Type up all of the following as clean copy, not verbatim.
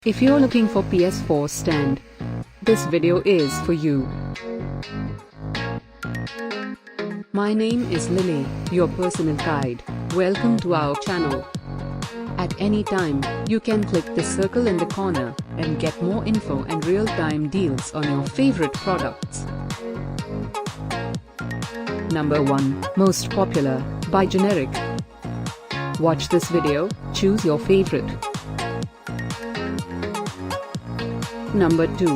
If you're looking for PS4 stand, this video is for you. My name is Lily, your personal guide. Welcome to our channel. At any time, you can click the circle in the corner and get more info and real-time deals on your favorite products. Number 1, Most Popular, by Generic. Watch this video, choose your favorite. Number 2.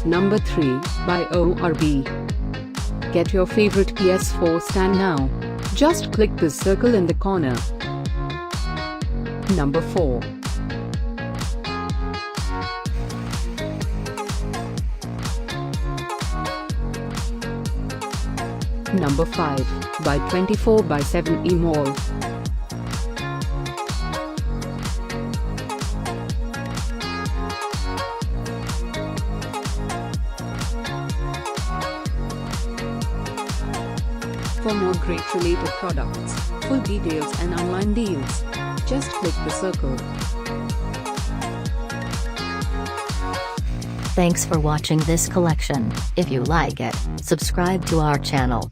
Number 3, by ORB. Get your favorite PS4 stand now. Just click the circle in the corner. Number 4. Number 5, by 24/7 eMall. For more great related products, full details and online deals, just click the circle. Thanks for watching this collection. If you like it, subscribe to our channel.